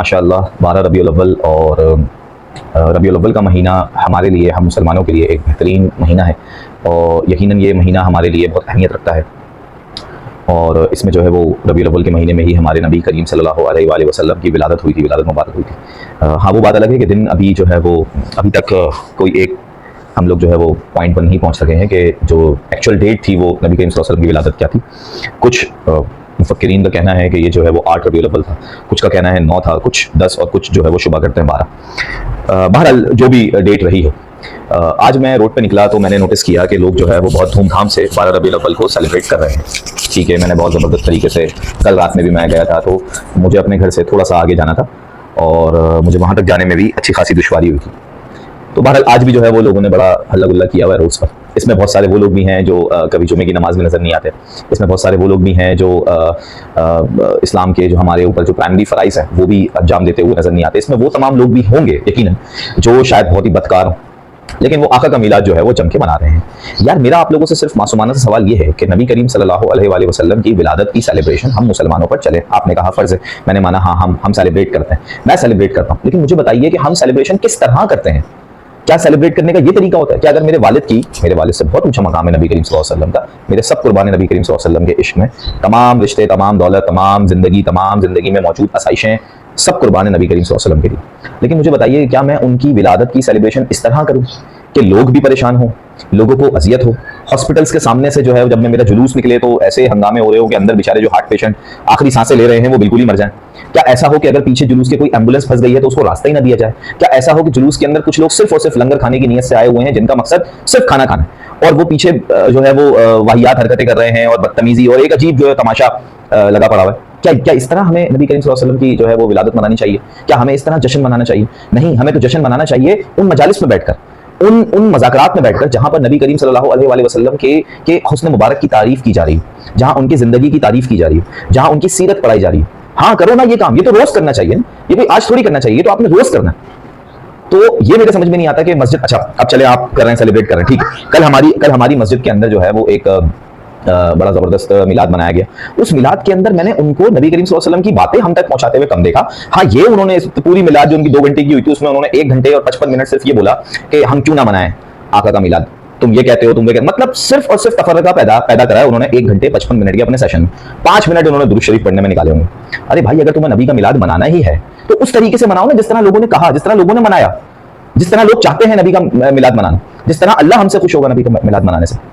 माशाअल्लाह 12 रबीउल अव्वल और रबीउल अव्वल का महीना हमारे लिए, हम मुसलमानों के लिए एक बेहतरीन महीना है और यकीनन ये महीना हमारे लिए बहुत अहमियत रखता है। और इसमें जो है वो रबीउल अव्वल के महीने में ही हमारे नबी करीम सल्लल्लाहु अलैहि वसल्लम की विलादत हुई थी, विलादत मुबारक हुई थी। हाँ, वो बात अलग है कि दिन अभी जो है वो अभी तक कोई एक हम लोग जो है वो पॉइंट पर नहीं पहुंच सके हैं कि जो एक्चुअल डेट थी वो नबी करीम सल्लल्लाहु अलैहि वसल्लम की विलादत क्या थी। कुछ मुफक्किरीन का कहना है कि ये जो है वो 8 रबीउल अव्वल था, कुछ का कहना है 9 था, कुछ 10 और कुछ जो है वो शुबा करते हैं 12। बहरहाल जो भी डेट रही हो, आज मैं रोड पे निकला तो मैंने नोटिस किया कि लोग जो है वो बहुत धूमधाम से 12 रबीउल अव्वल को सेलिब्रेट कर रहे हैं। ठीक है, मैंने बहुत ज़बरदस्त तरीके से, कल रात में भी मैं गया था तो मुझे अपने घर से थोड़ा सा आगे जाना था और मुझे वहाँ तक जाने में भी अच्छी खासी दुश्वारी हुई थी। तो बहरहाल आज भी जो है वो लोगों ने बड़ा हल्ला गुल्ला किया हुआ है रोड्स पर। इसमें बहुत सारे वो लोग भी हैं जो कभी जुमे की नमाज में नज़र नहीं आते। इसमें बहुत सारे वो लोग भी हैं जो इस्लाम के जो हमारे ऊपर जो प्राइमरी फ़राइज़ हैं वो भी अंजाम देते हुए नज़र नहीं आते। इसमें वो तमाम लोग भी होंगे यकीनन जो शायद बहुत ही बदकार हों, लेकिन वो आका का मिलाद जो है वो जम के मना रहे हैं। यार, मेरा आप लोगों से सिर्फ मासूमाना सा सवाल ये है कि नबी करीम सल्लल्लाहु अलैहि वसल्लम की विलादत की सेलिब्रेशन हम मुसलमानों पर चले। आपने कहा फ़र्ज़ है, मैंने माना हाँ, हम सेलिब्रेट करते हैं, मैं सेलिब्रेट करता हूँ, लेकिन मुझे बताइए कि हम सेलिब्रेशन किस तरह करते हैं? क्या सेलिब्रेट करने का ये तरीका होता है? क्या अगर मेरे वालिद से बहुत ऊंचा मकाम है नबी करीम सल्लल्लाहु अलैहि वसल्लम का, मेरे सब कुर्बान नबी करीम सल्लल्लाहु अलैहि वसल्लम के इश्क में, तमाम रिश्ते, तमाम दौलत, तमाम ज़िंदगी में मौजूद आसाइशें सब कुर्बान नबी करीम सल्लल्लाहु अलैहि वसल्लम के लिए, लेकिन मुझे बताइए क्या मैं उनकी विलादत की सेलिब्रेशन इस तरह करूँ कि लोग भी परेशान हों, लोगों को अजियत हो? हॉस्पिटल्स के सामने से जो है जब मैं मेरा जुलूस निकले तो ऐसे हंगामे हो रहे हो कि अंदर बेचारे जो हार्ट पेशेंट आखिरी सांसें ले रहे हैं वो बिल्कुल ही मर जाएं। क्या ऐसा हो कि अगर पीछे जुलूस के कोई एम्बुलेंस फंस गई है तो उसको रास्ता ही ना दिया जाए? क्या ऐसा हो कि जुलूस के अंदर कुछ लोग सिर्फ और सिर्फ लंगर खाने की नीयत से आए हुए हैं, जिनका मकसद सिर्फ खाना खाना है, और वो पीछे जो है वो वाहियात हरकतें कर रहे हैं और बदतमीजी और एक अजीब जो है तमाशा लगा पड़ा हुआ है? क्या इस तरह हमें नबी करीम सल्लल्लाहु अलैहि वसल्लम की जो है वो विलादत मनानी चाहिए? क्या हमें इस तरह जश्न मनाना चाहिए? नहीं, हमें तो जश्न मनाना चाहिए उन मजालिस में बैठकर, उन मज़ाकरात में बैठकर जहां पर नबी करीम सल्लल्लाहु अलैहि वसल्लम के हुस्न मुबारक की तारीफ की जा रही है, जहां उनकी ज़िंदगी की तारीफ की जा रही है, जहां उनकी सीरत पढ़ाई जा रही है। हाँ, करो ना ये काम, ये तो रोज़ करना चाहिए ना, ये कोई आज थोड़ी करना चाहिए, तो आपने रोज़ करना है। तो ये मेरे समझ में नहीं आता कि मस्जिद, अच्छा अब चले आप कर रहे हैं, सेलिब्रेट कर रहे हैं, ठीक है। कल हमारी मस्जिद के अंदर जो है वो एक बड़ा ज़बरदस्त मिलाद मनाया गया। उस मिलाद के अंदर मैंने उनको नबी करीम सल्लल्लाहु अलैहि वसल्लम की बातें हम तक पहुंचाते हुए कम देखा। हाँ, ये उन्होंने पूरी मिलाद जो उनकी 2 घंटे की हुई थी उसमें उन्होंने 1 घंटे और 55 मिनट सिर्फ ये बोला कि हम क्यों ना मनाएं आका का मिलाद, तुम ये कहते हो, तुम ये कहते, मतलब सिर्फ और सिर्फ तफर्रका पैदा करा है उन्होंने 1 घंटे 55 मिनट के अपने सेशन में। 5 मिनट उन्होंने दुरूद शरीफ पढ़ने में निकाले होंगे। अरे भाई, अगर तुम्हें नबी का मिलाद मनाना ही है तो उस तरीके से मनाओ ना, जिस तरह लोगों ने कहा, जिस तरह लोगों ने मनाया, जिस तरह लोग चाहते हैं नबी का मिलाद मनाना, जिस तरह अल्लाह हमसे खुश होगा नबी का मिलाद मनाने से।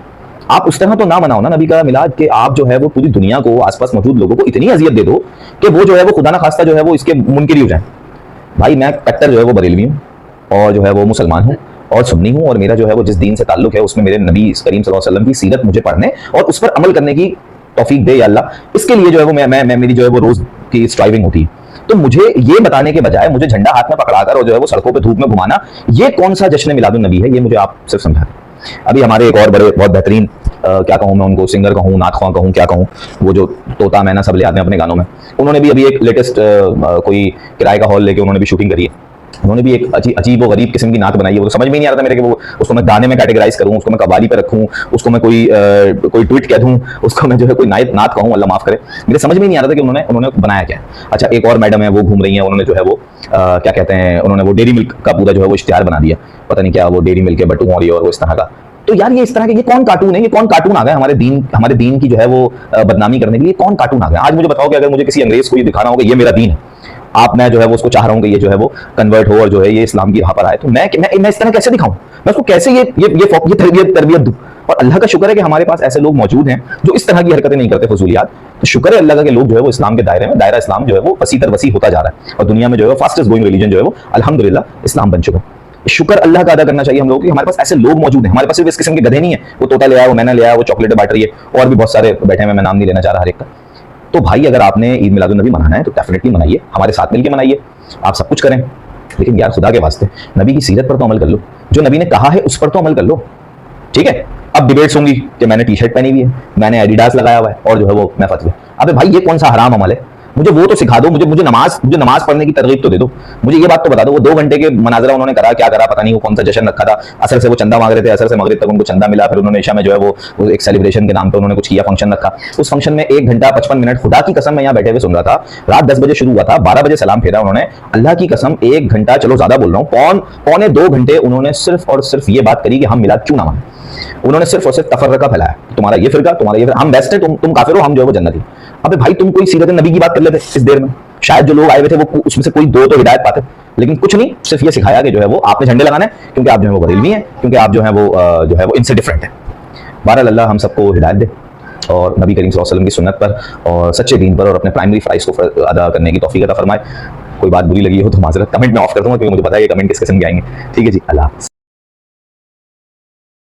आप उस तरह तो ना मनाओ ना नबी का मिलाद कि आप जो है वो पूरी दुनिया को, आसपास मौजूद लोगों को इतनी अजियत दे दो कि वो जो है वो खुदा ना खास्ता जो है वो इसके मुनकिर हो जाए। भाई, मैं कट्टर जो है वो बरेलवी हूँ और जो है वो मुसलमान हूँ और सुन्नी हूँ, और मेरा जो है वो जिस दीन से ताल्लुक है उसमें मेरे नबी करीम सल्लल्लाहु अलैहि वसल्लम की सीरत मुझे पढ़ने और उस पर अमल करने की तौफीक दे या अल्लाह। इसके लिए जो है वो मैं मेरी जो है वो रोज की स्ट्राइविंग होती है। तो मुझे ये बताने के बजाय मुझे झंडा हाथ में पकड़ाकर और जो है वो सड़कों पे धूप में घुमाना, ये कौन सा जश्न मिलादुन नबी है? ये मुझे आप सिर्फ समझा दें। अभी हमारे एक और बड़े बहुत बेहतरीन क्या कहूँ मैं उनको, सिंगर कहूँ, नात ख्वां कहूँ, क्या कहूँ, वो जो तोता मैना सब ले आते हैं अपने गानों में, उन्होंने भी अभी एक लेटेस्ट कोई किराए का हॉल लेके उन्होंने भी शूटिंग करी है। उन्होंने भी एक अजीब और गरीब किस्म की नात बनाई है। वो तो समझ में नहीं आ रहा था मेरे कि वो उसको मैं गाने में कैटेगराइज करूँ, उसको मैं कवाली पे रखूँ, उसको मैं कोई ट्वीट कह दूँ, उसको मैं जो है कोई नात कहूँ, अल्लाह माफ करे। मेरे समझ में नहीं आ रहा था कि उन्होंने बनाया क्या। अच्छा, एक और मैडम है वो घूम रही हैं, उन्होंने जो है वो क्या कहते हैं, उन्होंने वो डेयरी मिल्क का पूरा जो है वो इश्तिहार बना दिया, पता नहीं क्या वो डेयरी मिल्क के बटू और ये और वो इस तरह का। तो यार, ये इस तरह के ये कौन कार्टून है? ये कौन कार्टून आ गया हमारे दीन की जो है वो बदनामी करने के लिए? कौन कार्टून आ गया? आज मुझे बताओ कि अगर मुझे किसी अंग्रेज को ये दिखाना होगा ये मेरा दीन है, आप मैं जो है वो उसको चाह रहा हूँ कि ये जो है वो कन्वर्ट हो और जो है ये इस्लाम की राह पर आए, तो मैं इस तरह कैसे दिखाऊं? मैं उसको कैसे ये तरबियत दूं? और अल्लाह का शुक्र है कि हमारे पास ऐसे लोग मौजूद हैं जो इस तरह की हरकतें नहीं करते, फजूलियात। तो शुक्र है अल्लाह का कि लोग जो है वो इस्लाम के दायरा इस्लाम जो है वो वसी होता जा रहा है और दुनिया में जो है फास्टेस्ट ग्रोइंग रिलीजन जो है वो अल्हम्दुलिल्लाह इस्लाम बन चुका है। शुक्र अल्लाह का अदा करना चाहिए हम लोग कि हमारे पास ऐसे लोग मौजूद हैं। हमारे पास सिर्फ इस किस्म के गधे नहीं है, वो तोता ले आया, वो मैंने ले आया, वो चॉकलेट बांट रही है, और भी बहुत सारे बैठे हैं, मैं नाम नहीं लेना चाह रहा हर एक का। तो भाई, अगर आपने ईद मिलादुन नबी मनाना है तो डेफिनेटली मनाइए, हमारे साथ मिलकर मनाइए, आप सब कुछ करें, लेकिन यार खुदा के वास्ते नबी की सीरत पर तो अमल कर लो, जो नबी ने कहा है उस पर तो अमल कर लो, ठीक है। अब डिबेट्स होंगी कि मैंने टी शर्ट पहनी हुई है, मैंने एडिडास लगाया हुआ है और जो है वो मैं फतवे। अबे भाई, ये कौन सा हराम अमल है? मुझे वो तो सिखा दो, मुझे नमाज पढ़ने की तरगीब तो दे दो। मुझे ये बात तो बता दो, वो 2 घंटे के मनाजरा उन्होंने करा, क्या करा पता नहीं, वो कौन सा जश्न रखा था, असर से वो चंदा मांग रहे थे, असर से मगरिब तक उनको चंदा मिला, फिर उन्होंने ईशा में जो है वो एक सेलिब्रेशन के नाम पे उन्होंने कुछ किया, फंक्शन रखा। उस फंक्शन में 1 घंटा 55 मिनट, खुदा की कसम मैं यहाँ बैठे हुए सुन रहा था, रात 10 बजे शुरू हुआ था, 12 बजे सलाम फेरा उन्होंने। अल्लाह की कसम 1 घंटा, चलो ज्यादा बोल रहा हूँ, पौने 2 घंटे उन्होंने सिर्फ और सिर्फ ये बात करी कि हम मिलाद क्यों ना माने। उन्होंने सिर्फ और सिर्फ तफर्रका फैलाया, तुम्हारा ये फिरका, तुम्हारा ये फिरका, हम बेस्ट है, तुम काफिर हो, हम जो है वो जन्नती। अबे भाई तुम कोई सीरत नबी की बात कर लेते इस देर में, शायद जो लोग आए हुए थे वो उसमें से कोई 2 तो हिदायत पाते, लेकिन कुछ नहीं, सिर्फ ये सिखाया कि जो है वो आपने झंडे लगाने क्योंकि आप जो है वो बरेलवी हैं, क्योंकि आप जो है वो इनसे डिफरेंट है। बहरहाल अल्लाह हम सबको हिदायत दे और नबी करीम सल्लल्लाहु अलैहि वसल्लम की सुन्नत पर और सच्चे दीन पर और अपने प्राइमरी फ़राइज़ को अदा करने की तौफीक अता फरमाए। कोई बात बुरी लगी हो तो माज़रत कमेंट में ऑफ कर दूंगा, क्योंकि मुझे पता है कि कमेंट किस किस्म के आएंगे। ठीक है जी, अल्लाह।